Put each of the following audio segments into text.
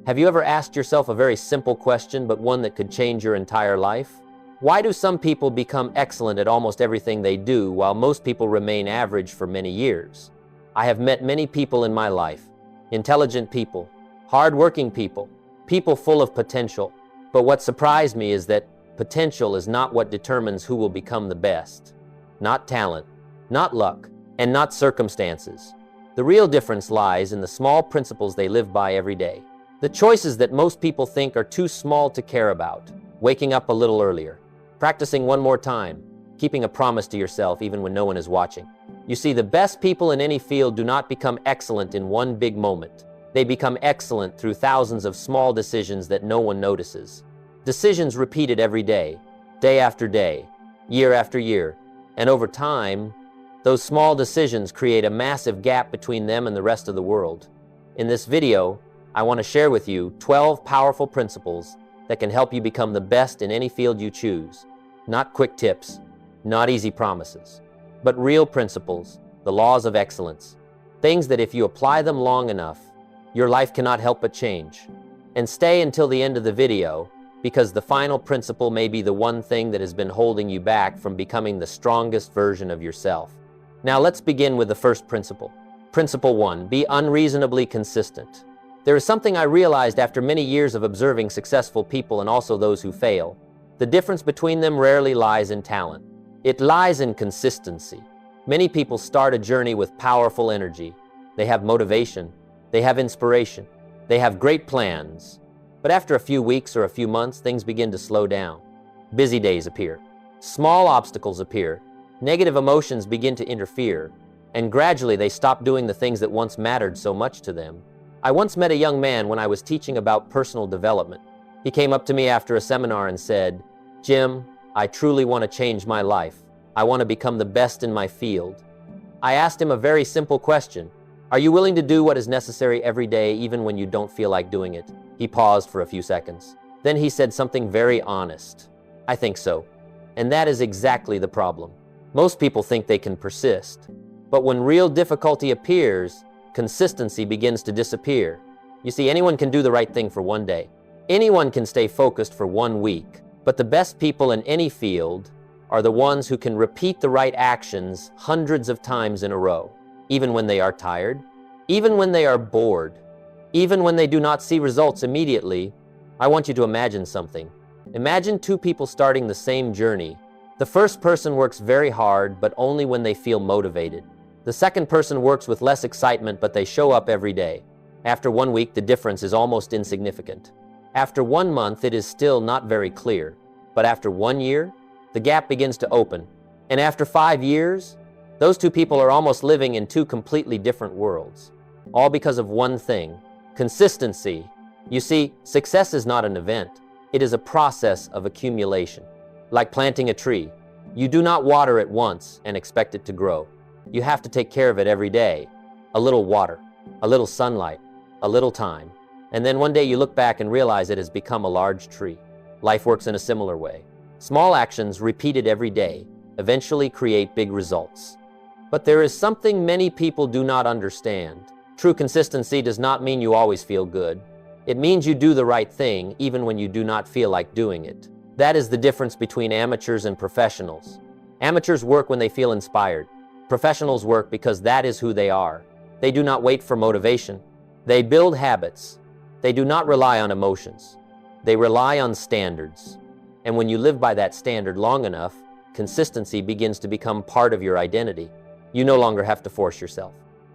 Have you ever asked yourself a very simple question, but one that could change your entire life? Why do some people become excellent at almost everything they do, while most people remain average for many years? I have met many people in my life, intelligent people, hard-working people, people full of potential. But what surprised me is that potential is not what determines who will become the best. Not talent, not luck, and not circumstances. The real difference lies in the small principles they live by every day. The choices that most people think are too small to care about. Waking up a little earlier, practicing one more time, keeping a promise to yourself even when no one is watching. You see, the best people in any field do not become excellent in one big moment. They become excellent through thousands of small decisions that no one notices. Decisions repeated every day after day, year after year. And over time, those small decisions create a massive gap between them and the rest of the world. In this video, I want to share with you 12 powerful principles that can help you become the best in any field you choose. Not quick tips, not easy promises, but real principles, the laws of excellence. Things that if you apply them long enough, your life cannot help but change. And stay until the end of the video, because the final principle may be the one thing that has been holding you back from becoming the strongest version of yourself. Now let's begin with the first principle. Principle 1, be unreasonably consistent. There is something I realized after many years of observing successful people and also those who fail. The difference between them rarely lies in talent. It lies in consistency. Many people start a journey with powerful energy. They have motivation. They have inspiration. They have great plans. But after a few weeks or a few months, things begin to slow down. Busy days appear. Small obstacles appear. Negative emotions begin to interfere. And gradually they stop doing the things that once mattered so much to them. I once met a young man when I was teaching about personal development. He came up to me after a seminar and said, "Jim, I truly want to change my life. I want to become the best in my field." I asked him a very simple question. Are you willing to do what is necessary every day, even when you don't feel like doing it? He paused for a few seconds. Then he said something very honest. I think so. And that is exactly the problem. Most people think they can persist. But when real difficulty appears, consistency begins to disappear. You see, anyone can do the right thing for one day. Anyone can stay focused for 1 week. But the best people in any field are the ones who can repeat the right actions hundreds of times in a row. Even when they are tired, even when they are bored, even when they do not see results immediately. I want you to imagine something. Imagine two people starting the same journey. The first person works very hard, but only when they feel motivated. The second person works with less excitement, but they show up every day. After 1 week, the difference is almost insignificant. After 1 month, it is still not very clear. But after 1 year, the gap begins to open. And after 5 years, those two people are almost living in two completely different worlds. All because of one thing: consistency. You see, success is not an event. It is a process of accumulation. Like planting a tree. You do not water it once and expect it to grow. You have to take care of it every day. A little water, a little sunlight, a little time. And then one day you look back and realize it has become a large tree. Life works in a similar way. Small actions repeated every day eventually create big results. But there is something many people do not understand. True consistency does not mean you always feel good. It means you do the right thing even when you do not feel like doing it. That is the difference between amateurs and professionals. Amateurs work when they feel inspired. Professionals work because that is who they are. They do not wait for motivation. They build habits. They do not rely on emotions. They rely on standards. And when you live by that standard long enough, consistency begins to become part of your identity. You no longer have to force yourself.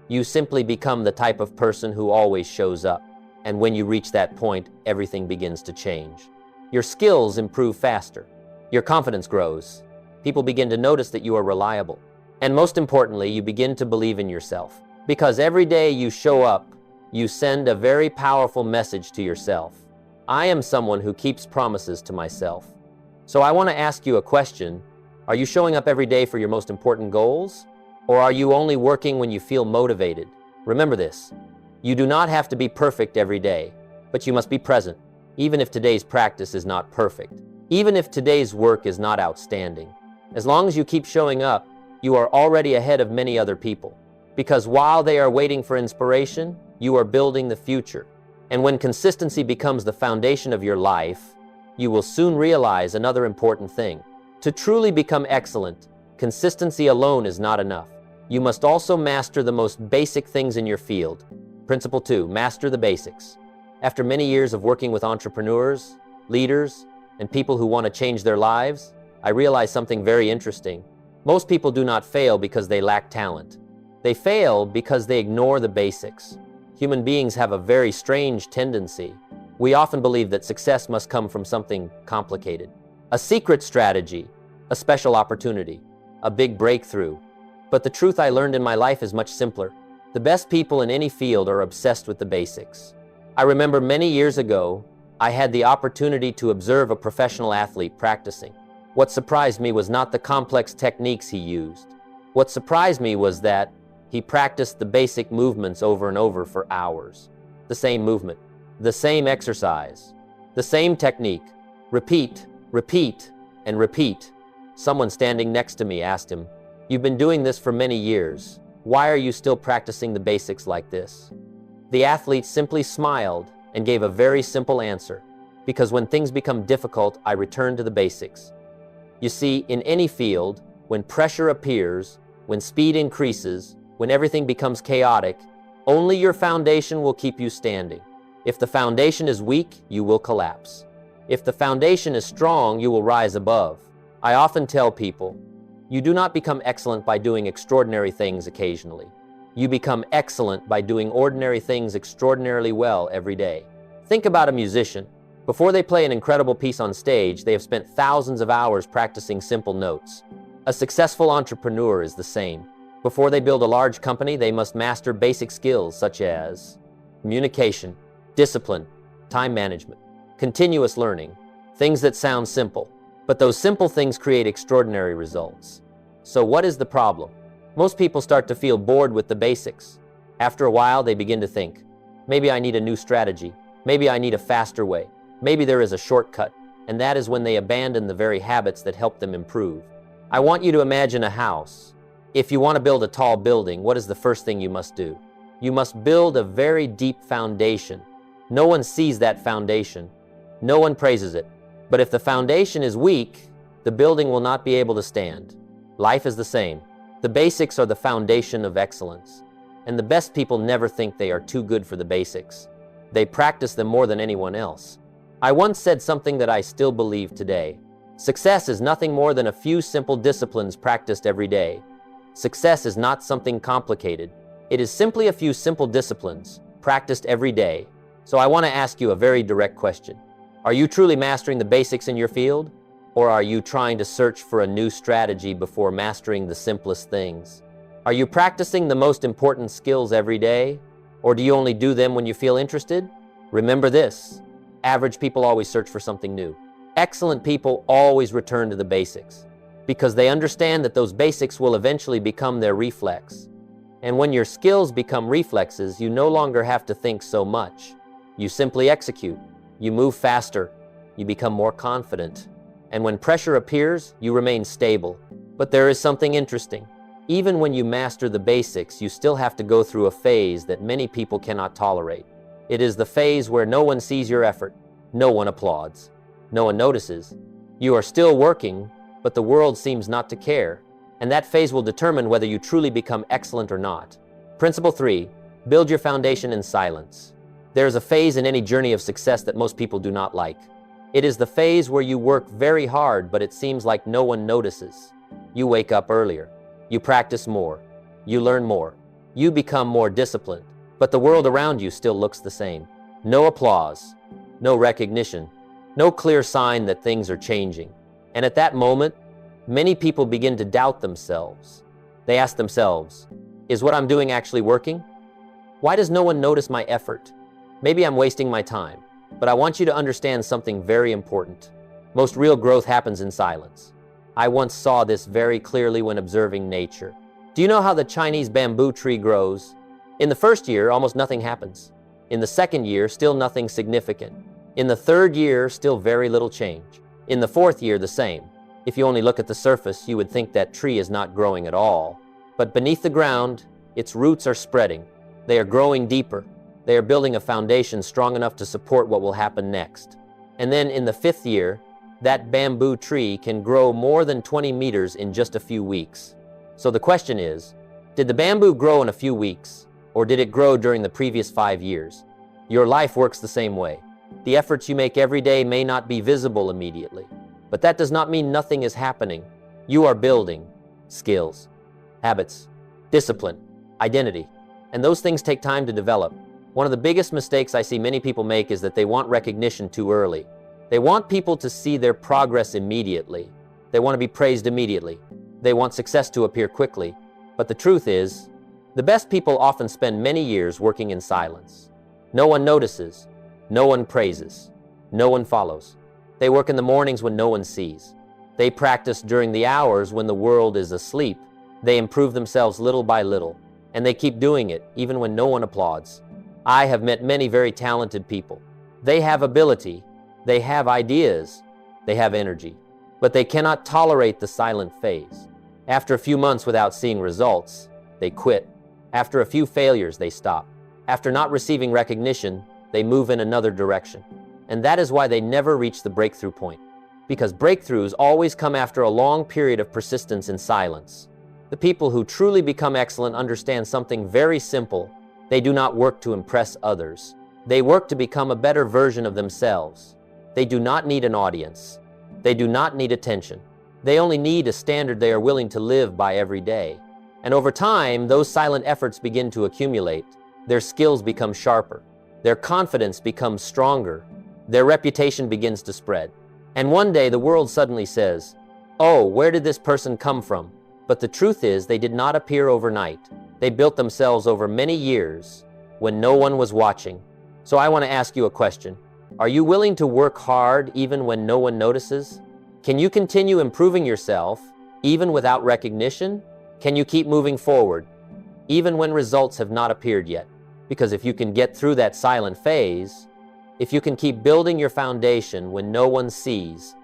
You simply become the type of person who always shows up. And when you reach that point, everything begins to change. Your skills improve faster. Your confidence grows. People begin to notice that you are reliable. And most importantly, you begin to believe in yourself. Because every day you show up, you send a very powerful message to yourself. I am someone who keeps promises to myself. So I want to ask you a question. Are you showing up every day for your most important goals? Or are you only working when you feel motivated? Remember this. You do not have to be perfect every day, but you must be present, even if today's practice is not perfect, even if today's work is not outstanding. As long as you keep showing up, you are already ahead of many other people. Because while they are waiting for inspiration, you are building the future. And when consistency becomes the foundation of your life, you will soon realize another important thing. To truly become excellent, consistency alone is not enough. You must also master the most basic things in your field. Principle 2, master the basics. After many years of working with entrepreneurs, leaders, and people who want to change their lives, I realized something very interesting. Most people do not fail because they lack talent. They fail because they ignore the basics. Human beings have a very strange tendency. We often believe that success must come from something complicated. A secret strategy, a special opportunity, a big breakthrough. But the truth I learned in my life is much simpler. The best people in any field are obsessed with the basics. I remember many years ago, I had the opportunity to observe a professional athlete practicing. What surprised me was not the complex techniques he used. What surprised me was that he practiced the basic movements over and over for hours. The same movement, the same exercise, the same technique. Repeat, repeat, and repeat. Someone standing next to me asked him, "You've been doing this for many years. Why are you still practicing the basics like this?" The athlete simply smiled and gave a very simple answer. Because when things become difficult, I return to the basics. You see, in any field, when pressure appears, when speed increases, when everything becomes chaotic, only your foundation will keep you standing. If the foundation is weak, you will collapse. If the foundation is strong, you will rise above. I often tell people, you do not become excellent by doing extraordinary things occasionally. You become excellent by doing ordinary things extraordinarily well every day. Think about a musician. Before they play an incredible piece on stage, they have spent thousands of hours practicing simple notes. A successful entrepreneur is the same. Before they build a large company, they must master basic skills such as communication, discipline, time management, continuous learning, things that sound simple. But those simple things create extraordinary results. So what is the problem? Most people start to feel bored with the basics. After a while, they begin to think, maybe I need a new strategy. Maybe I need a faster way. Maybe there is a shortcut. And that is when they abandon the very habits that help them improve. I want you to imagine a house. If you want to build a tall building, what is the first thing you must do? You must build a very deep foundation. No one sees that foundation. No one praises it. But if the foundation is weak, the building will not be able to stand. Life is the same. The basics are the foundation of excellence. And the best people never think they are too good for the basics. They practice them more than anyone else. I once said something that I still believe today. Success is nothing more than a few simple disciplines practiced every day. Success is not something complicated. It is simply a few simple disciplines practiced every day. So I want to ask you a very direct question. Are you truly mastering the basics in your field? Or are you trying to search for a new strategy before mastering the simplest things? Are you practicing the most important skills every day? Or do you only do them when you feel interested? Remember this, average people always search for something new. Excellent people always return to the basics because they understand that those basics will eventually become their reflex. And when your skills become reflexes, you no longer have to think so much. You simply execute. You move faster. You become more confident. And when pressure appears, you remain stable. But there is something interesting. Even when you master the basics, you still have to go through a phase that many people cannot tolerate. It is the phase where no one sees your effort. No one applauds. No one notices. You are still working, but the world seems not to care. And that phase will determine whether you truly become excellent or not. Principle 3, build your foundation in silence. There is a phase in any journey of success that most people do not like. It is the phase where you work very hard, but it seems like no one notices. You wake up earlier. You practice more. You learn more. You become more disciplined. But the world around you still looks the same. No applause. No recognition. No clear sign that things are changing. And at that moment, many people begin to doubt themselves. They ask themselves, is what I'm doing actually working? Why does no one notice my effort? Maybe I'm wasting my time. But I want you to understand something very important. Most real growth happens in silence. I once saw this very clearly when observing nature. Do you know how the Chinese bamboo tree grows? In the first year, almost nothing happens. In the second year, still nothing significant. In the third year, still very little change. In the fourth year, the same. If you only look at the surface, you would think that tree is not growing at all. But beneath the ground, its roots are spreading. They are growing deeper. They are building a foundation strong enough to support what will happen next. And then in the 5th year, that bamboo tree can grow more than 20 meters in just a few weeks. So the question is, did the bamboo grow in a few weeks, or did it grow during the previous 5 years? Your life works the same way. The efforts you make every day may not be visible immediately, but that does not mean nothing is happening. You are building skills, habits, discipline, identity, and those things take time to develop. One of the biggest mistakes I see many people make is that they want recognition too early. They want people to see their progress immediately. They want to be praised immediately. They want success to appear quickly. But the truth is, the best people often spend many years working in silence. No one notices. No one praises. No one follows. They work in the mornings when no one sees. They practice during the hours when the world is asleep. They improve themselves little by little, and they keep doing it even when no one applauds. I have met many very talented people. They have ability, they have ideas, they have energy, but they cannot tolerate the silent phase. After a few months without seeing results, they quit. After a few failures, they stop. After not receiving recognition, they move in another direction. And that is why they never reach the breakthrough point. Because breakthroughs always come after a long period of persistence in silence. The people who truly become excellent understand something very simple. They do not work to impress others. They work to become a better version of themselves. They do not need an audience. They do not need attention. They only need a standard they are willing to live by every day. And over time, those silent efforts begin to accumulate. Their skills become sharper. Their confidence becomes stronger. Their reputation begins to spread. And one day the world suddenly says, "Oh, where did this person come from?" But the truth is, they did not appear overnight. They built themselves over many years when no one was watching. So I want to ask you a question. Are you willing to work hard even when no one notices? Can you continue improving yourself even without recognition? Can you keep moving forward even when results have not appeared yet? Because if you can get through that silent phase, if you can keep building your foundation when no one sees,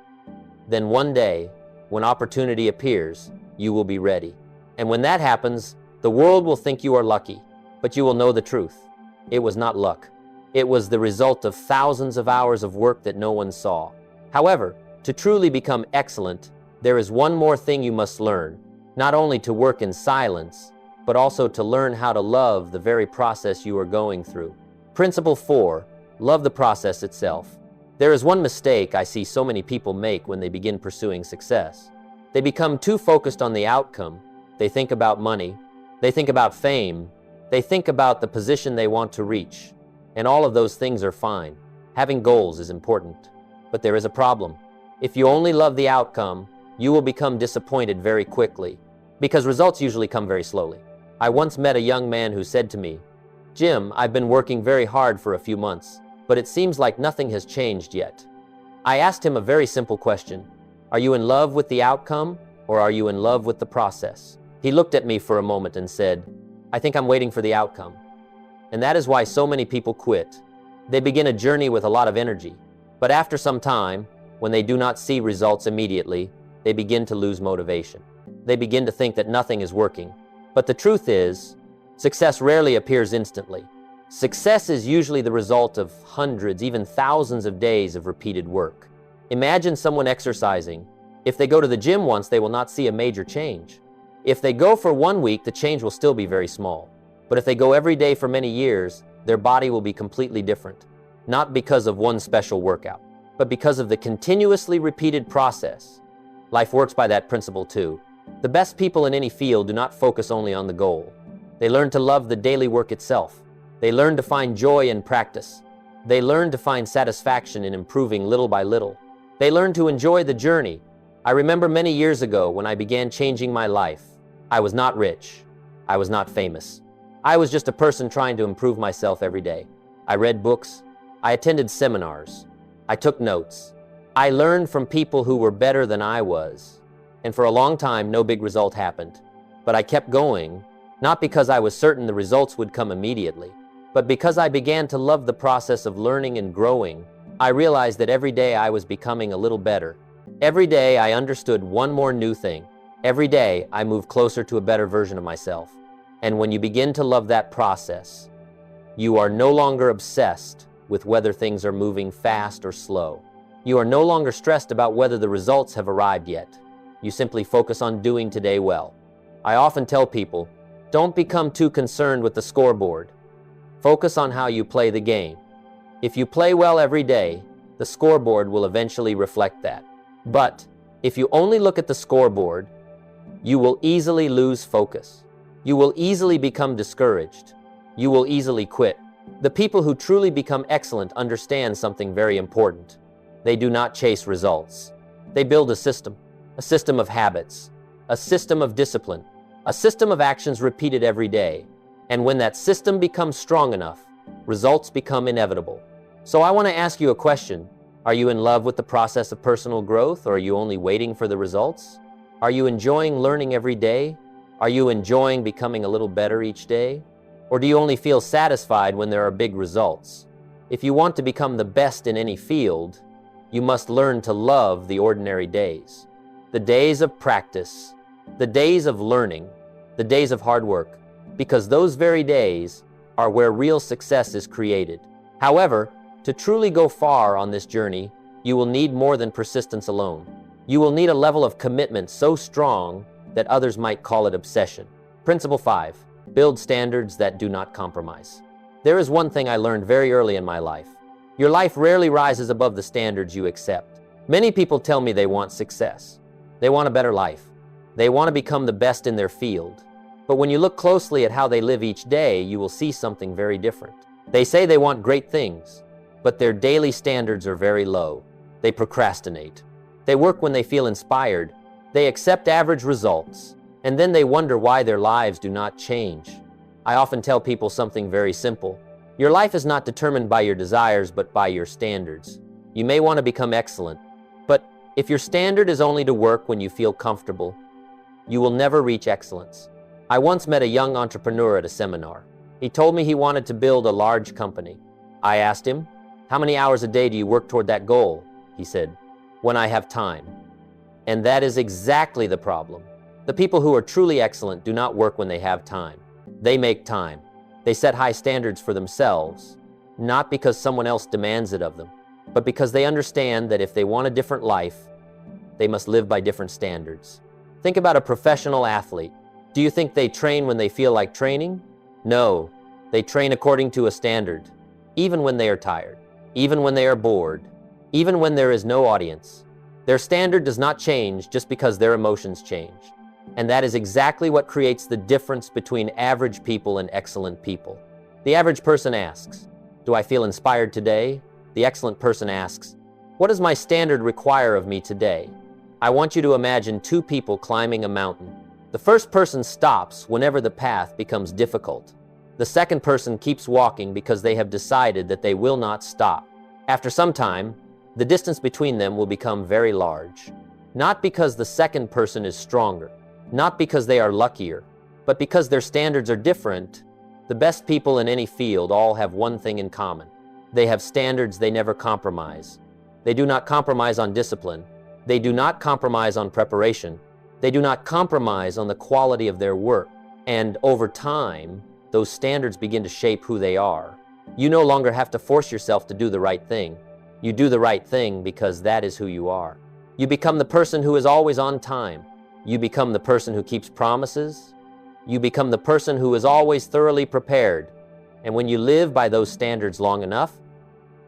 then one day, when opportunity appears, you will be ready. And when that happens, the world will think you are lucky, but you will know the truth. It was not luck. It was the result of thousands of hours of work that no one saw. However, to truly become excellent, there is one more thing you must learn, not only to work in silence, but also to learn how to love the very process you are going through. Principle 4, love the process itself. There is one mistake I see so many people make when they begin pursuing success. They become too focused on the outcome. They think about money. They think about fame. They think about the position they want to reach. And all of those things are fine. Having goals is important. But there is a problem. If you only love the outcome, you will become disappointed very quickly, because results usually come very slowly. I once met a young man who said to me, "Jim, I've been working very hard for a few months, but it seems like nothing has changed yet." I asked him a very simple question. Are you in love with the outcome, or are you in love with the process? He looked at me for a moment and said, "I think I'm waiting for the outcome." And that is why so many people quit. They begin a journey with a lot of energy, but after some time, when they do not see results immediately, they begin to lose motivation. They begin to think that nothing is working. But the truth is, success rarely appears instantly. Success is usually the result of hundreds, even thousands of days of repeated work. Imagine someone exercising. If they go to the gym once, they will not see a major change. If they go for 1 week, the change will still be very small. But if they go every day for many years, their body will be completely different. Not because of one special workout, but because of the continuously repeated process. Life works by that principle too. The best people in any field do not focus only on the goal. They learn to love the daily work itself. They learn to find joy in practice. They learn to find satisfaction in improving little by little. They learn to enjoy the journey. I remember many years ago when I began changing my life. I was not rich. I was not famous. I was just a person trying to improve myself every day. I read books. I attended seminars. I took notes. I learned from people who were better than I was. And for a long time, no big result happened. But I kept going, not because I was certain the results would come immediately, but because I began to love the process of learning and growing. I realized that every day I was becoming a little better. Every day I understood one more new thing. Every day I moved closer to a better version of myself. And when you begin to love that process, You are no longer obsessed with whether things are moving fast or slow. You are no longer stressed about whether the results have arrived yet. You simply focus on doing today well. I often tell people, don't become too concerned with the scoreboard. Focus on how you play the game. If you play well every day, the scoreboard will eventually reflect that. But if you only look at the scoreboard, you will easily lose focus. You will easily become discouraged. You will easily quit. The people who truly become excellent understand something very important. They do not chase results. They build a system of habits, a system of discipline, a system of actions repeated every day. And when that system becomes strong enough, results become inevitable. So I want to ask you a question. Are you in love with the process of personal growth, or are you only waiting for the results? Are you enjoying learning every day? Are you enjoying becoming a little better each day? Or do you only feel satisfied when there are big results? If you want to become the best in any field, you must learn to love the ordinary days. The days of practice, the days of learning, the days of hard work, because those very days are where real success is created. However, to truly go far on this journey, you will need more than persistence alone. You will need a level of commitment so strong that others might call it obsession. Principle 5. Build standards that do not compromise. There is one thing I learned very early in my life. Your life rarely rises above the standards you accept. Many people tell me they want success. They want a better life. They want to become the best in their field. But when you look closely at how they live each day, you will see something very different. They say they want great things, but their daily standards are very low. They procrastinate. They work when they feel inspired. They accept average results, and then they wonder why their lives do not change. I often tell people something very simple. Your life is not determined by your desires, but by your standards. You may want to become excellent, but if your standard is only to work when you feel comfortable, you will never reach excellence. I once met a young entrepreneur at a seminar. He told me he wanted to build a large company. I asked him, "How many hours a day do you work toward that goal?" He said, "When I have time." And that is exactly the problem. The people who are truly excellent do not work when they have time. They make time. They set high standards for themselves, not because someone else demands it of them, but because they understand that if they want a different life, they must live by different standards. Think about a professional athlete. Do you think they train when they feel like training? No, they train according to a standard, even when they are tired, even when they are bored, even when there is no audience. Their standard does not change just because their emotions change. And that is exactly what creates the difference between average people and excellent people. The average person asks, "Do I feel inspired today?" The excellent person asks, "What does my standard require of me today?" I want you to imagine two people climbing a mountain. The first person stops whenever the path becomes difficult. The second person keeps walking because they have decided that they will not stop. After some time, the distance between them will become very large. Not because the second person is stronger, not because they are luckier, but because their standards are different. The best people in any field all have one thing in common. They have standards they never compromise. They do not compromise on discipline. They do not compromise on preparation. They do not compromise on the quality of their work. And over time, those standards begin to shape who they are. You no longer have to force yourself to do the right thing. You do the right thing because that is who you are. You become the person who is always on time. You become the person who keeps promises. You become the person who is always thoroughly prepared. And when you live by those standards long enough,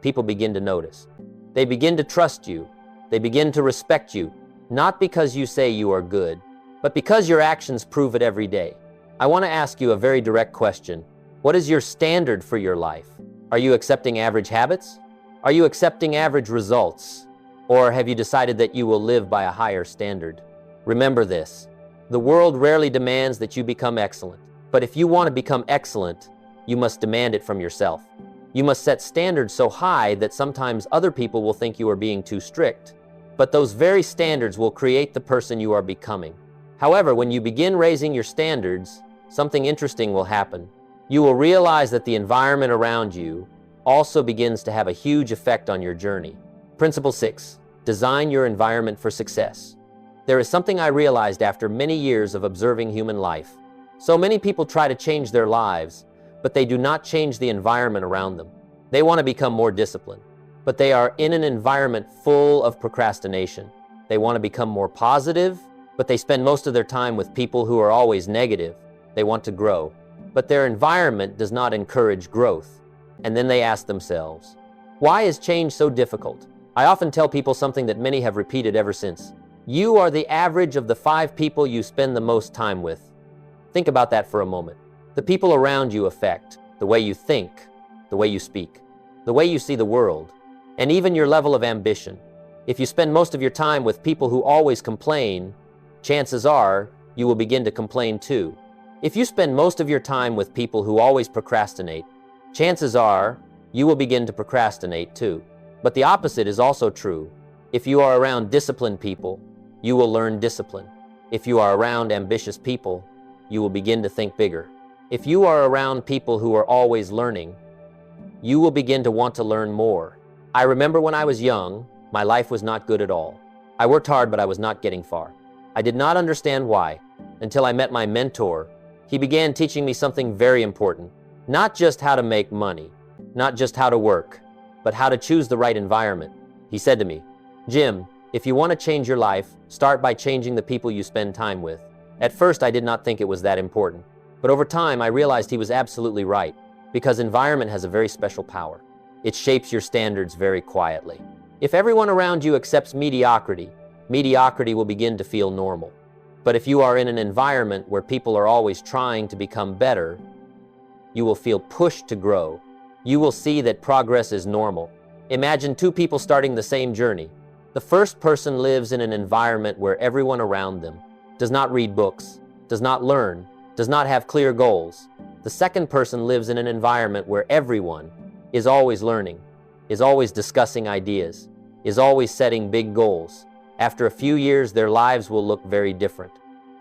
people begin to notice. They begin to trust you. They begin to respect you, not because you say you are good, but because your actions prove it every day. I want to ask you a very direct question. What is your standard for your life? Are you accepting average habits? Are you accepting average results? Or have you decided that you will live by a higher standard? Remember this. The world rarely demands that you become excellent. But if you want to become excellent, you must demand it from yourself. You must set standards so high that sometimes other people will think you are being too strict. But those very standards will create the person you are becoming. However, when you begin raising your standards, something interesting will happen. You will realize that the environment around you also begins to have a huge effect on your journey. Principle 6. Design your environment for success. There is something I realized after many years of observing human life. So many people try to change their lives, but they do not change the environment around them. They want to become more disciplined, but they are in an environment full of procrastination. They want to become more positive, but they spend most of their time with people who are always negative. They want to grow, but their environment does not encourage growth. And then they ask themselves, why is change so difficult? I often tell people something that many have repeated ever since. You are the average of the 5 people you spend the most time with. Think about that for a moment. The people around you affect the way you think, the way you speak, the way you see the world, and even your level of ambition. If you spend most of your time with people who always complain, chances are you will begin to complain too. If you spend most of your time with people who always procrastinate, chances are you will begin to procrastinate too. But the opposite is also true. If you are around disciplined people, you will learn discipline. If you are around ambitious people, you will begin to think bigger. If you are around people who are always learning, you will begin to want to learn more. I remember when I was young, my life was not good at all. I worked hard, but I was not getting far. I did not understand why until I met my mentor. He began teaching me something very important. Not just how to make money, not just how to work, but how to choose the right environment. He said to me, Jim, if you want to change your life, start by changing the people you spend time with. At first, I did not think it was that important. But over time, I realized he was absolutely right, because environment has a very special power. It shapes your standards very quietly. If everyone around you accepts mediocrity, mediocrity will begin to feel normal. But if you are in an environment where people are always trying to become better, you will feel pushed to grow. You will see that progress is normal. Imagine 2 people starting the same journey. The first person lives in an environment where everyone around them does not read books, does not learn, does not have clear goals. The second person lives in an environment where everyone is always learning, is always discussing ideas, is always setting big goals. After a few years, their lives will look very different.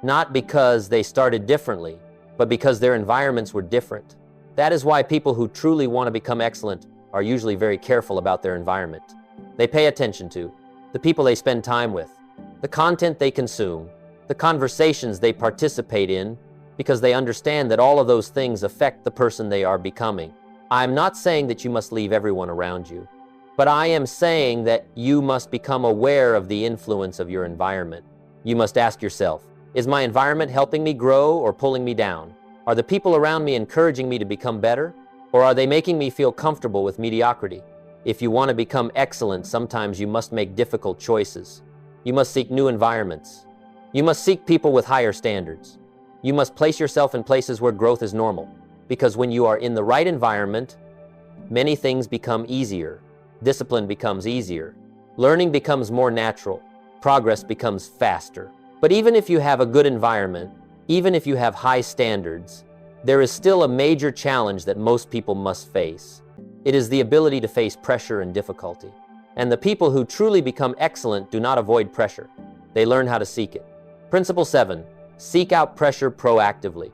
Not because they started differently, but because their environments were different. That is why people who truly want to become excellent are usually very careful about their environment. They pay attention to the people they spend time with, the content they consume, the conversations they participate in, because they understand that all of those things affect the person they are becoming. I'm not saying that you must leave everyone around you, but I am saying that you must become aware of the influence of your environment. You must ask yourself, is my environment helping me grow or pulling me down? Are the people around me encouraging me to become better, or are they making me feel comfortable with mediocrity? If you want to become excellent, sometimes you must make difficult choices. You must seek new environments. You must seek people with higher standards. You must place yourself in places where growth is normal, because when you are in the right environment, many things become easier. Discipline becomes easier. Learning becomes more natural. Progress becomes faster. But even if you have a good environment, even if you have high standards, there is still a major challenge that most people must face. It is the ability to face pressure and difficulty. And the people who truly become excellent do not avoid pressure. They learn how to seek it. Principle 7, seek out pressure proactively.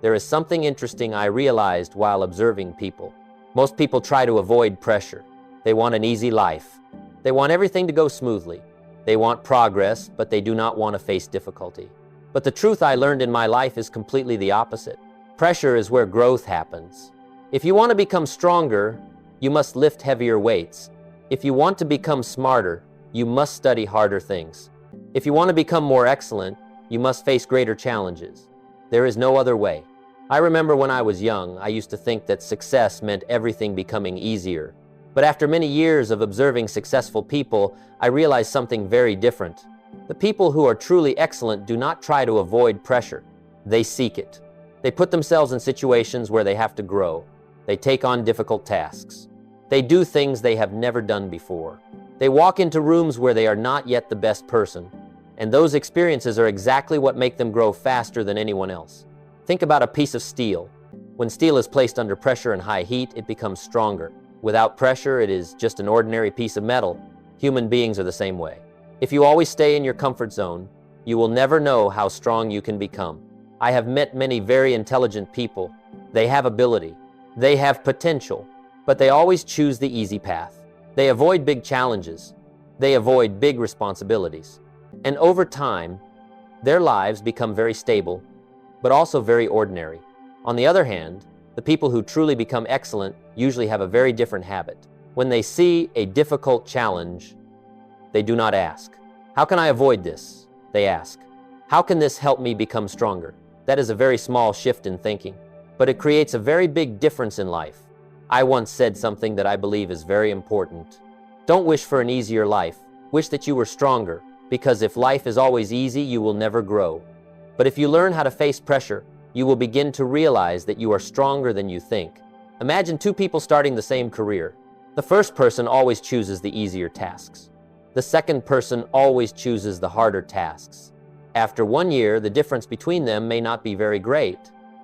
There is something interesting I realized while observing people. Most people try to avoid pressure. They want an easy life. They want everything to go smoothly. They want progress, but they do not want to face difficulty. But the truth I learned in my life is completely the opposite. Pressure is where growth happens. If you want to become stronger, you must lift heavier weights. If you want to become smarter, you must study harder things. If you want to become more excellent, you must face greater challenges. There is no other way. I remember when I was young, I used to think that success meant everything becoming easier. But after many years of observing successful people, I realized something very different. The people who are truly excellent do not try to avoid pressure. They seek it. They put themselves in situations where they have to grow. They take on difficult tasks. They do things they have never done before. They walk into rooms where they are not yet the best person. And those experiences are exactly what make them grow faster than anyone else. Think about a piece of steel. When steel is placed under pressure and high heat, it becomes stronger. Without pressure, it is just an ordinary piece of metal. Human beings are the same way. If you always stay in your comfort zone, you will never know how strong you can become. I have met many very intelligent people. They have ability. They have potential, but they always choose the easy path. They avoid big challenges. They avoid big responsibilities. And over time, their lives become very stable, but also very ordinary. On the other hand, The people who truly become excellent usually have a very different habit. When they see a difficult challenge, they do not ask, "How can I avoid this?" They ask, "How can this help me become stronger?" That is a very small shift in thinking, but it creates a very big difference in life. I once said something that I believe is very important. Don't wish for an easier life. Wish that you were stronger, because if life is always easy, you will never grow. But if you learn how to face pressure, you will begin to realize that you are stronger than you think. Imagine two people starting the same career. The first person always chooses the easier tasks. The second person always chooses the harder tasks. After 1 year, the difference between them may not be very great,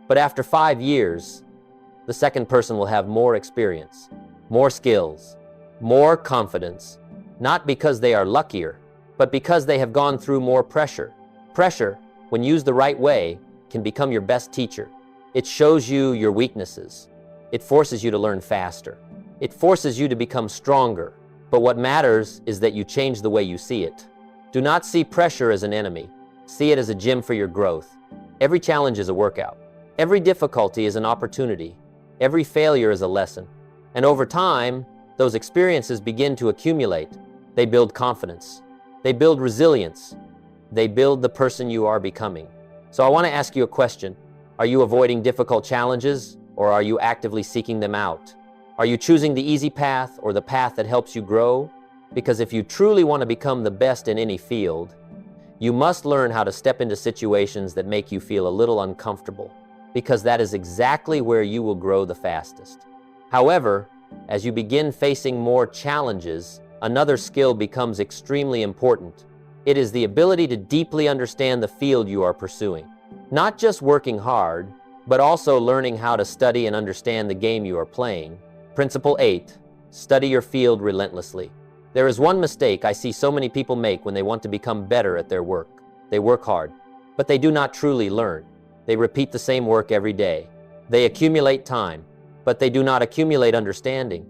but after 5 years, the second person will have more experience, more skills, more confidence, not because they are luckier, but because they have gone through more pressure. Pressure, when used the right way, can become your best teacher. It shows you your weaknesses. It forces you to learn faster. It forces you to become stronger. But what matters is that you change the way you see it. Do not see pressure as an enemy. See it as a gym for your growth. Every challenge is a workout. Every difficulty is an opportunity. Every failure is a lesson. And over time, those experiences begin to accumulate. They build confidence. They build resilience. They build the person you are becoming. So I want to ask you a question. Are you avoiding difficult challenges, or are you actively seeking them out? Are you choosing the easy path or the path that helps you grow? Because if you truly want to become the best in any field, you must learn how to step into situations that make you feel a little uncomfortable, because that is exactly where you will grow the fastest. However, as you begin facing more challenges, another skill becomes extremely important. It is the ability to deeply understand the field you are pursuing. Not just working hard, but also learning how to study and understand the game you are playing. Principle 8, study your field relentlessly. There is one mistake I see so many people make when they want to become better at their work. They work hard, but they do not truly learn. They repeat the same work every day. They accumulate time, but they do not accumulate understanding.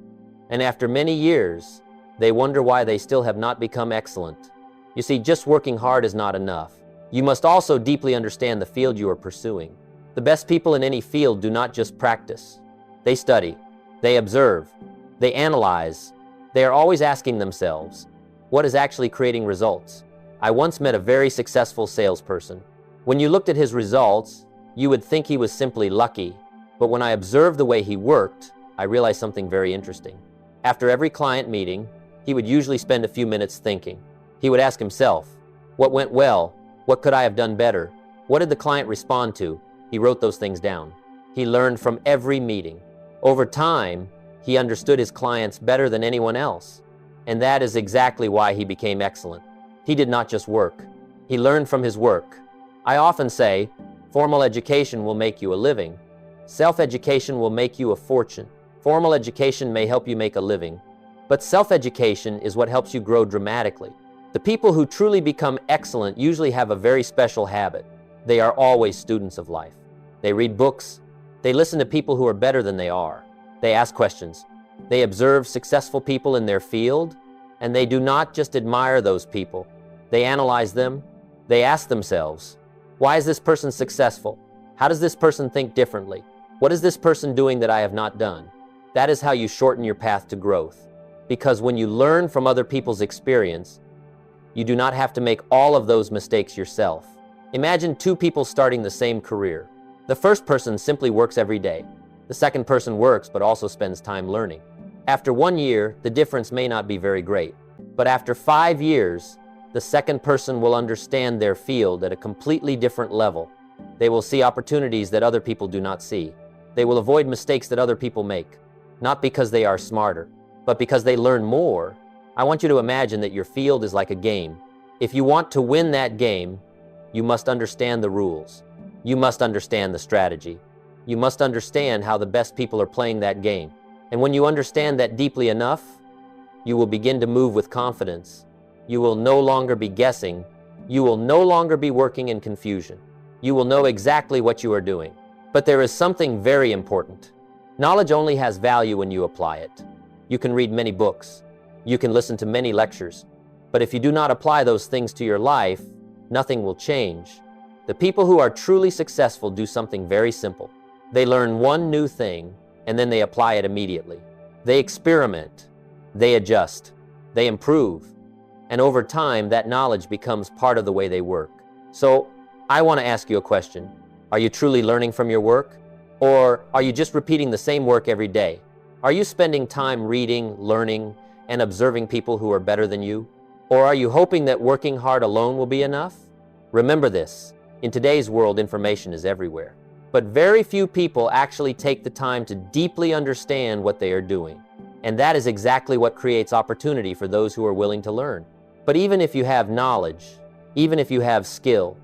And after many years, they wonder why they still have not become excellent. You see, just working hard is not enough. You must also deeply understand the field you are pursuing. The best people in any field do not just practice. They study, they observe, they analyze. They are always asking themselves, what is actually creating results? I once met a very successful salesperson. When you looked at his results, you would think he was simply lucky. But when I observed the way he worked, I realized something very interesting. After every client meeting, he would usually spend a few minutes thinking. He would ask himself, what went well? What could I have done better? What did the client respond to? He wrote those things down. He learned from every meeting. Over time, he understood his clients better than anyone else. And that is exactly why he became excellent. He did not just work. He learned from his work. I often say, formal education will make you a living. Self-education will make you a fortune. Formal education may help you make a living, but self-education is what helps you grow dramatically. The people who truly become excellent usually have a very special habit. They are always students of life. They read books. They listen to people who are better than they are. They ask questions. They observe successful people in their field, and they do not just admire those people. They analyze them. They ask themselves, why is this person successful? How does this person think differently? What is this person doing that I have not done? That is how you shorten your path to growth. Because when you learn from other people's experience, you do not have to make all of those mistakes yourself. Imagine two people starting the same career. The first person simply works every day. The second person works but also spends time learning. After 1 year, the difference may not be very great. But after 5 years, the second person will understand their field at a completely different level. They will see opportunities that other people do not see. They will avoid mistakes that other people make, not because they are smarter, but because they learn more. I want you to imagine that your field is like a game. If you want to win that game, you must understand the rules. You must understand the strategy. You must understand how the best people are playing that game. And when you understand that deeply enough, you will begin to move with confidence. You will no longer be guessing. You will no longer be working in confusion. You will know exactly what you are doing. But there is something very important. Knowledge only has value when you apply it. You can read many books. You can listen to many lectures. But if you do not apply those things to your life, nothing will change. The people who are truly successful do something very simple. They learn one new thing, and then they apply it immediately. They experiment, they adjust, they improve, and over time, that knowledge becomes part of the way they work. So, I want to ask you a question. Are you truly learning from your work? Or are you just repeating the same work every day? Are you spending time reading, learning, and observing people who are better than you? Or are you hoping that working hard alone will be enough? Remember this, in today's world, information is everywhere. But very few people actually take the time to deeply understand what they are doing. And that is exactly what creates opportunity for those who are willing to learn. But even if you have knowledge, even if you have skill,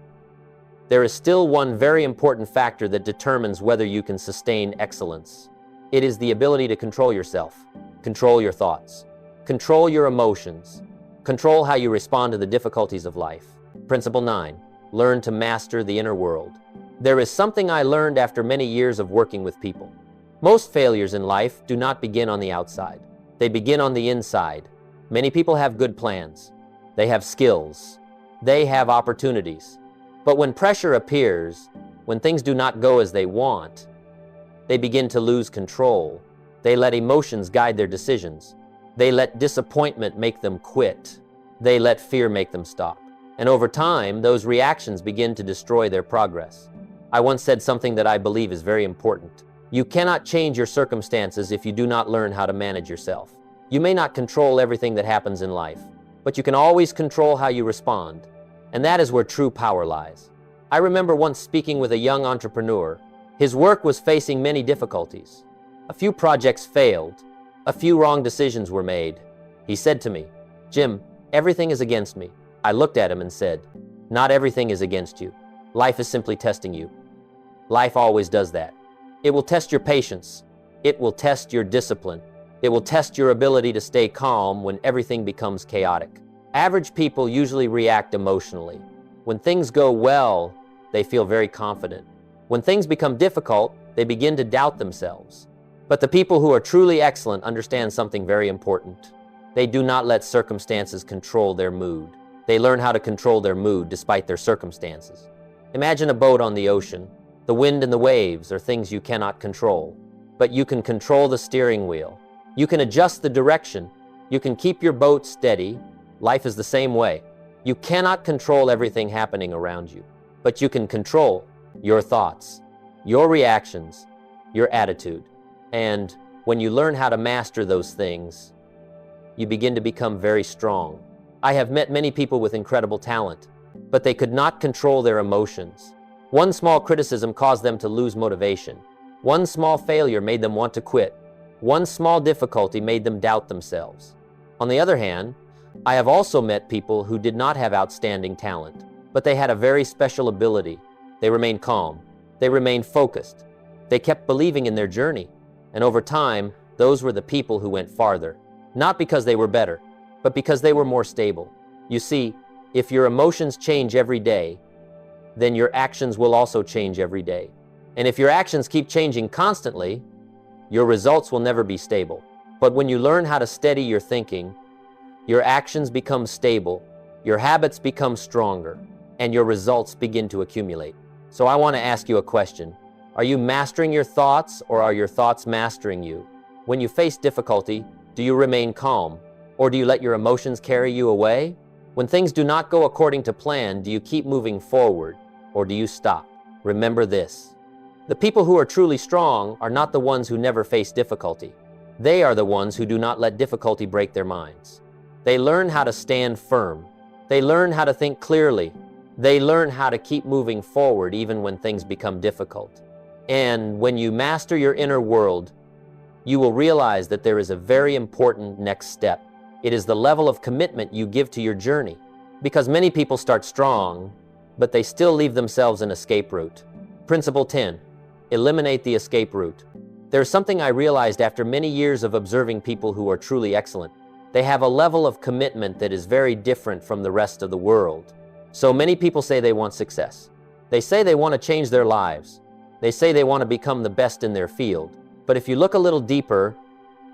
there is still one very important factor that determines whether you can sustain excellence. It is the ability to control yourself, control your thoughts, control your emotions, control how you respond to the difficulties of life. Principle 9, learn to master the inner world. There is something I learned after many years of working with people. Most failures in life do not begin on the outside. They begin on the inside. Many people have good plans. They have skills. They have opportunities. But when pressure appears, when things do not go as they want, they begin to lose control. They let emotions guide their decisions. They let disappointment make them quit. They let fear make them stop. And over time, those reactions begin to destroy their progress. I once said something that I believe is very important. You cannot change your circumstances if you do not learn how to manage yourself. You may not control everything that happens in life, but you can always control how you respond. And that is where true power lies. I remember once speaking with a young entrepreneur. His work was facing many difficulties. A few projects failed. A few wrong decisions were made. He said to me, "Jim, everything is against me." I looked at him and said, "Not everything is against you. Life is simply testing you. Life always does that. It will test your patience. It will test your discipline. It will test your ability to stay calm when everything becomes chaotic." Average people usually react emotionally. When things go well, they feel very confident. When things become difficult, they begin to doubt themselves. But the people who are truly excellent understand something very important. They do not let circumstances control their mood. They learn how to control their mood despite their circumstances. Imagine a boat on the ocean. The wind and the waves are things you cannot control, but you can control the steering wheel. You can adjust the direction. You can keep your boat steady. Life is the same way. You cannot control everything happening around you, but you can control your thoughts, your reactions, your attitude. And when you learn how to master those things, you begin to become very strong. I have met many people with incredible talent, but they could not control their emotions. One small criticism caused them to lose motivation. One small failure made them want to quit. One small difficulty made them doubt themselves. On the other hand, I have also met people who did not have outstanding talent, but they had a very special ability. They remained calm. They remained focused. They kept believing in their journey. And over time, those were the people who went farther. Not because they were better, but because they were more stable. You see, if your emotions change every day, then your actions will also change every day. And if your actions keep changing constantly, your results will never be stable. But when you learn how to steady your thinking, your actions become stable, your habits become stronger, and your results begin to accumulate. So I want to ask you a question. Are you mastering your thoughts, or are your thoughts mastering you? When you face difficulty, do you remain calm, or do you let your emotions carry you away? When things do not go according to plan, do you keep moving forward, or do you stop? Remember this. The people who are truly strong are not the ones who never face difficulty. They are the ones who do not let difficulty break their minds. They learn how to stand firm. They learn how to think clearly. They learn how to keep moving forward even when things become difficult. And when you master your inner world, you will realize that there is a very important next step. It is the level of commitment you give to your journey. Because many people start strong, but they still leave themselves an escape route. Principle 10, eliminate the escape route. There's something I realized after many years of observing people who are truly excellent. They have a level of commitment that is very different from the rest of the world. So many people say they want success. They say they want to change their lives. They say they want to become the best in their field. But if you look a little deeper,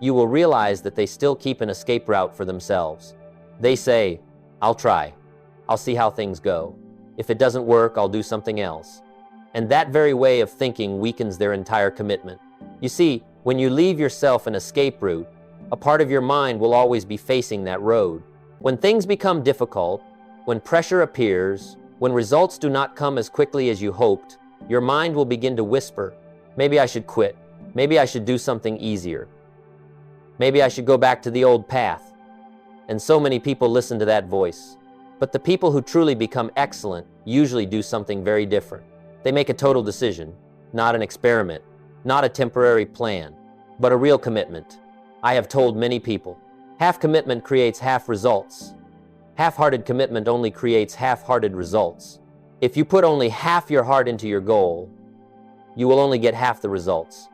you will realize that they still keep an escape route for themselves. They say, "I'll try. I'll see how things go. If it doesn't work, I'll do something else." And that very way of thinking weakens their entire commitment. You see, when you leave yourself an escape route, a part of your mind will always be facing that road. When things become difficult, when pressure appears, when results do not come as quickly as you hoped, your mind will begin to whisper, maybe I should quit. Maybe I should do something easier. Maybe I should go back to the old path. And so many people listen to that voice. But the people who truly become excellent usually do something very different. They make a total decision, not an experiment, not a temporary plan, but a real commitment. I have told many people, half commitment creates half results. Half-hearted commitment only creates half-hearted results. If you put only half your heart into your goal, you will only get half the results.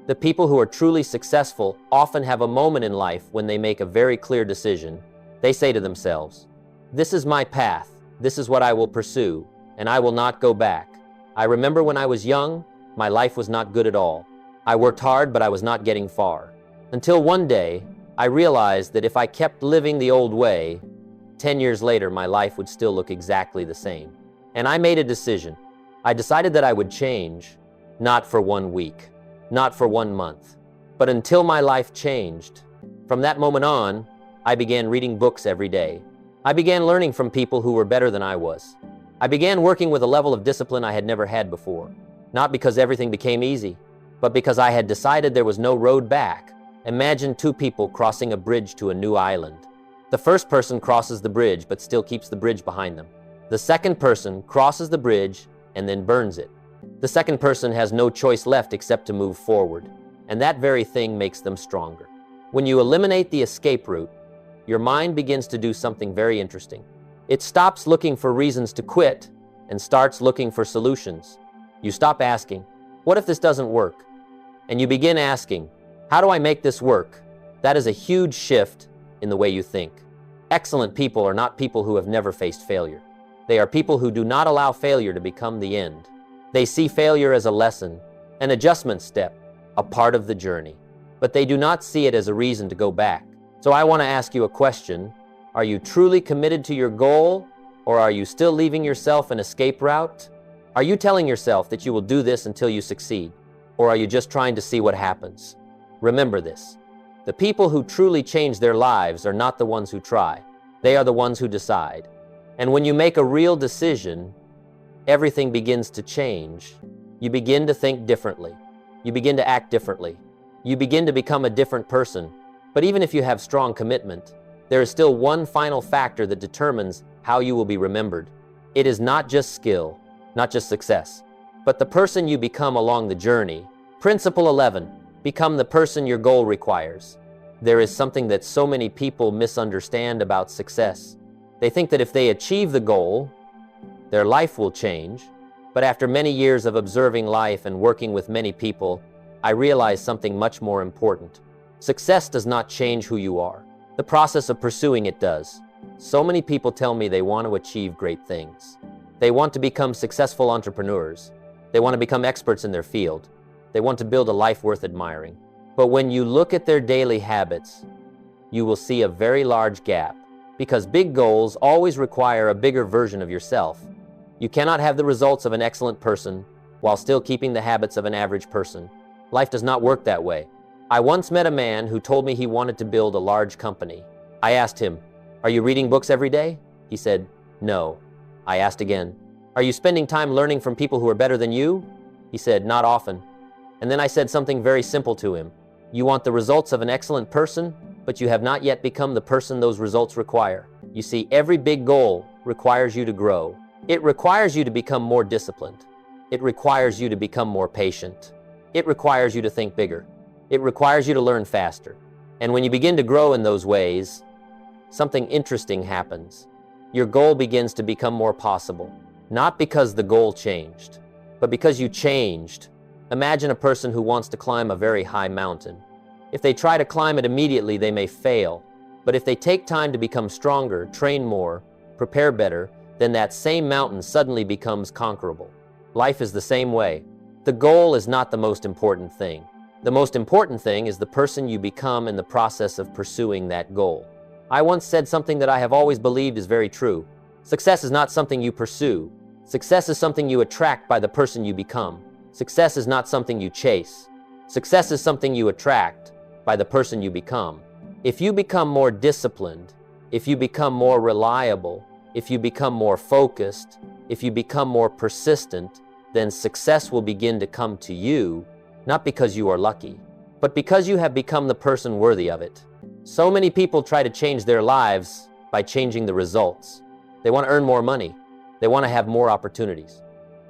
The people who are truly successful often have a moment in life when they make a very clear decision. They say to themselves, this is my path, this is what I will pursue, and I will not go back. I remember when I was young, my life was not good at all. I worked hard, but I was not getting far. Until one day, I realized that if I kept living the old way, 10 years later, my life would still look exactly the same. And I made a decision. I decided that I would change, not for 1 week, not for 1 month, but until my life changed. From that moment on, I began reading books every day. I began learning from people who were better than I was. I began working with a level of discipline I had never had before, not because everything became easy, but because I had decided there was no road back. Imagine 2 people crossing a bridge to a new island. The first person crosses the bridge but still keeps the bridge behind them. The second person crosses the bridge and then burns it. The second person has no choice left except to move forward, and that very thing makes them stronger. When you eliminate the escape route, your mind begins to do something very interesting. It stops looking for reasons to quit and starts looking for solutions. You stop asking, what if this doesn't work? And you begin asking, how do I make this work? That is a huge shift in the way you think. Excellent people are not people who have never faced failure. They are people who do not allow failure to become the end. They see failure as a lesson, an adjustment step, a part of the journey. But they do not see it as a reason to go back. So I want to ask you a question. Are you truly committed to your goal, or are you still leaving yourself an escape route? Are you telling yourself that you will do this until you succeed, or are you just trying to see what happens? Remember this. The people who truly change their lives are not the ones who try. They are the ones who decide. And when you make a real decision, everything begins to change. You begin to think differently. You begin to act differently. You begin to become a different person. But even if you have strong commitment, there is still one final factor that determines how you will be remembered. It is not just skill, not just success, but the person you become along the journey. Principle 11, become the person your goal requires. There is something that so many people misunderstand about success. They think that if they achieve the goal, their life will change. But after many years of observing life and working with many people, I realized something much more important. Success does not change who you are. The process of pursuing it does. So many people tell me they want to achieve great things. They want to become successful entrepreneurs. They want to become experts in their field. They want to build a life worth admiring. But when you look at their daily habits, you will see a very large gap, because big goals always require a bigger version of yourself. You cannot have the results of an excellent person while still keeping the habits of an average person. Life does not work that way. I once met a man who told me he wanted to build a large company. I asked him, "Are you reading books every day?" He said, "No." I asked again, "Are you spending time learning from people who are better than you?" He said, "Not often." And then I said something very simple to him. You want the results of an excellent person, but you have not yet become the person those results require. You see, every big goal requires you to grow. It requires you to become more disciplined. It requires you to become more patient. It requires you to think bigger. It requires you to learn faster. And when you begin to grow in those ways, something interesting happens. Your goal begins to become more possible, not because the goal changed, but because you changed. Imagine a person who wants to climb a very high mountain. If they try to climb it immediately, they may fail. But if they take time to become stronger, train more, prepare better, then that same mountain suddenly becomes conquerable. Life is the same way. The goal is not the most important thing. The most important thing is the person you become in the process of pursuing that goal. I once said something that I have always believed is very true. Success is not something you pursue. Success is something you attract by the person you become. Success is not something you chase. Success is something you attract by the person you become. If you become more disciplined, if you become more reliable, if you become more focused, if you become more persistent, then success will begin to come to you, not because you are lucky, but because you have become the person worthy of it. So many people try to change their lives by changing the results. They want to earn more money. They want to have more opportunities.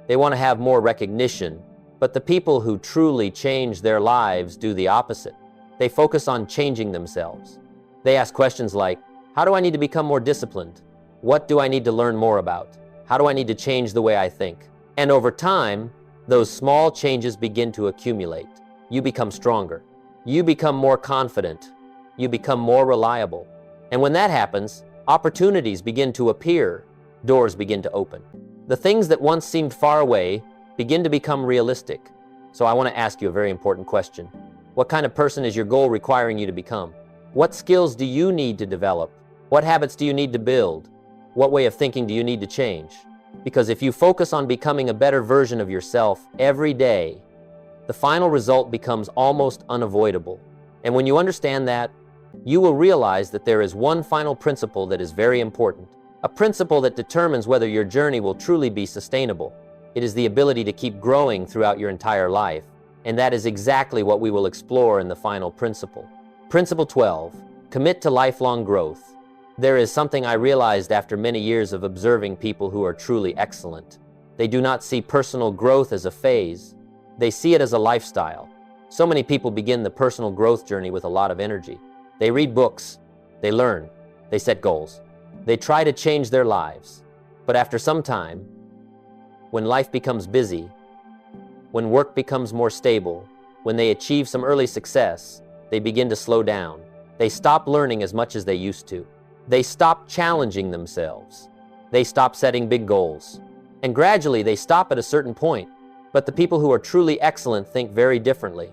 They want to have more recognition. But the people who truly change their lives do the opposite. They focus on changing themselves. They ask questions like, how do I need to become more disciplined? What do I need to learn more about? How do I need to change the way I think? And over time, those small changes begin to accumulate. You become stronger. You become more confident. You become more reliable. And when that happens, opportunities begin to appear. Doors begin to open. The things that once seemed far away begin to become realistic. So I want to ask you a very important question. What kind of person is your goal requiring you to become? What skills do you need to develop? What habits do you need to build? What way of thinking do you need to change? Because if you focus on becoming a better version of yourself every day, the final result becomes almost unavoidable. And when you understand that, you will realize that there is one final principle that is very important, a principle that determines whether your journey will truly be sustainable. It is the ability to keep growing throughout your entire life. And that is exactly what we will explore in the final principle. Principle 12, commit to lifelong growth. There is something I realized after many years of observing people who are truly excellent. They do not see personal growth as a phase. They see it as a lifestyle. So many people begin the personal growth journey with a lot of energy. They read books, they learn, they set goals. They try to change their lives. But after some time, when life becomes busy, when work becomes more stable, when they achieve some early success, they begin to slow down. They stop learning as much as they used to. They stop challenging themselves. They stop setting big goals. And gradually they stop at a certain point. But the people who are truly excellent think very differently.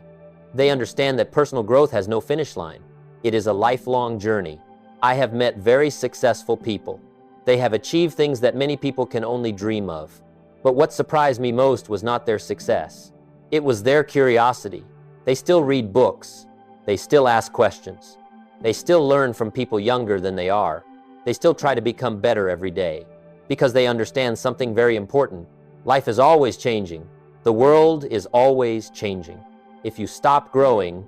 They understand that personal growth has no finish line. It is a lifelong journey. I have met very successful people. They have achieved things that many people can only dream of. But what surprised me most was not their success. It was their curiosity. They still read books. They still ask questions. They still learn from people younger than they are. They still try to become better every day because they understand something very important. Life is always changing. The world is always changing. If you stop growing,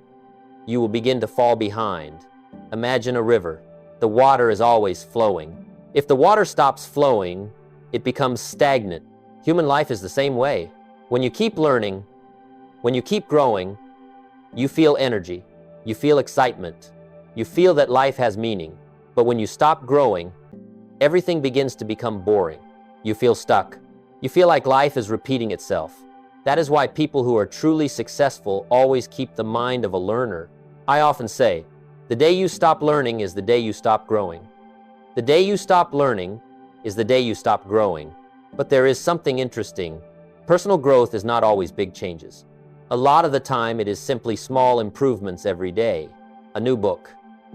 you will begin to fall behind. Imagine a river. The water is always flowing. If the water stops flowing, it becomes stagnant. Human life is the same way. When you keep learning, when you keep growing, you feel energy, you feel excitement, you feel that life has meaning. But when you stop growing, everything begins to become boring. You feel stuck. You feel like life is repeating itself. That is why people who are truly successful always keep the mind of a learner. I often say, the day you stop learning is the day you stop growing. The day you stop learning is the day you stop growing. But there is something interesting. Personal growth is not always big changes. A lot of the time it is simply small improvements every day. A new book,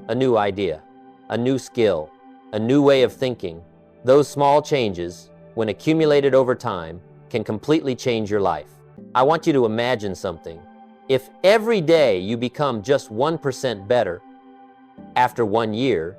a new idea, a new skill, a new way of thinking. Those small changes, when accumulated over time, can completely change your life. I want you to imagine something. If every day you become just 1% better, after 1 year,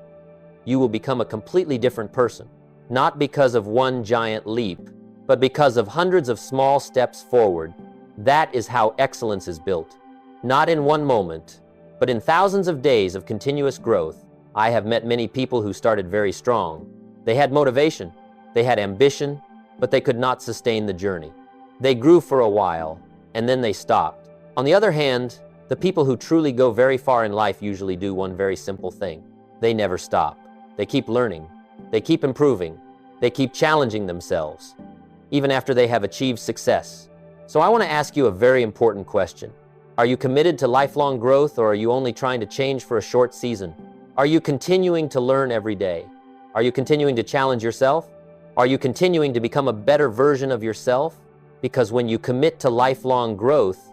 you will become a completely different person. Not because of one giant leap, but because of hundreds of small steps forward. That is how excellence is built. Not in one moment, but in thousands of days of continuous growth. I have met many people who started very strong. They had motivation, they had ambition, but they could not sustain the journey. They grew for a while, and then they stopped. On the other hand, the people who truly go very far in life usually do one very simple thing. They never stop. They keep learning. They keep improving. They keep challenging themselves, even after they have achieved success. So I want to ask you a very important question. Are you committed to lifelong growth, or are you only trying to change for a short season? Are you continuing to learn every day? Are you continuing to challenge yourself? Are you continuing to become a better version of yourself? Because when you commit to lifelong growth,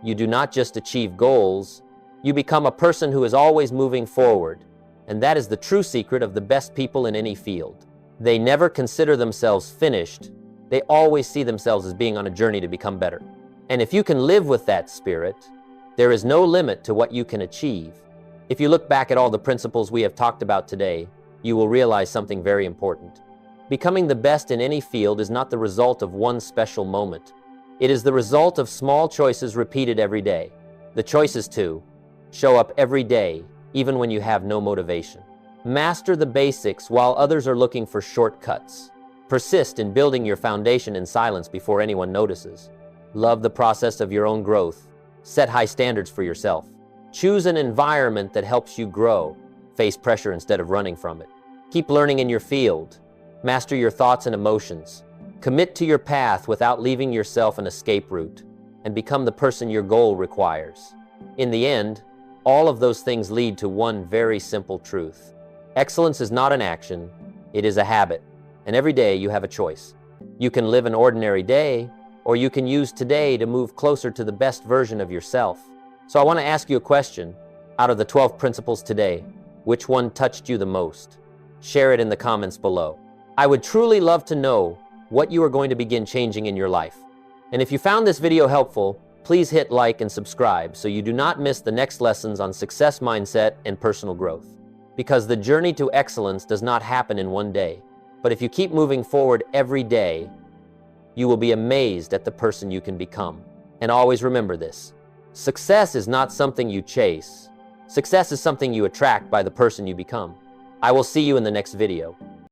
you do not just achieve goals, you become a person who is always moving forward. And that is the true secret of the best people in any field. They never consider themselves finished. They always see themselves as being on a journey to become better. And if you can live with that spirit, there is no limit to what you can achieve. If you look back at all the principles we have talked about today, you will realize something very important. Becoming the best in any field is not the result of one special moment. It is the result of small choices repeated every day. The choice is to show up every day, even when you have no motivation. Master the basics while others are looking for shortcuts. Persist in building your foundation in silence before anyone notices. Love the process of your own growth. Set high standards for yourself. Choose an environment that helps you grow. Face pressure instead of running from it. Keep learning in your field. Master your thoughts and emotions. Commit to your path without leaving yourself an escape route, and become the person your goal requires. In the end, all of those things lead to one very simple truth. Excellence is not an action, it is a habit, and every day you have a choice. You can live an ordinary day, or you can use today to move closer to the best version of yourself. So I want to ask you a question. Out of the 12 principles today, which one touched you the most? Share it in the comments below. I would truly love to know what you are going to begin changing in your life. And if you found this video helpful, please hit like and subscribe so you do not miss the next lessons on success mindset and personal growth. Because the journey to excellence does not happen in one day. But if you keep moving forward every day, you will be amazed at the person you can become. And always remember this. Success is not something you chase. Success is something you attract by the person you become. I will see you in the next video.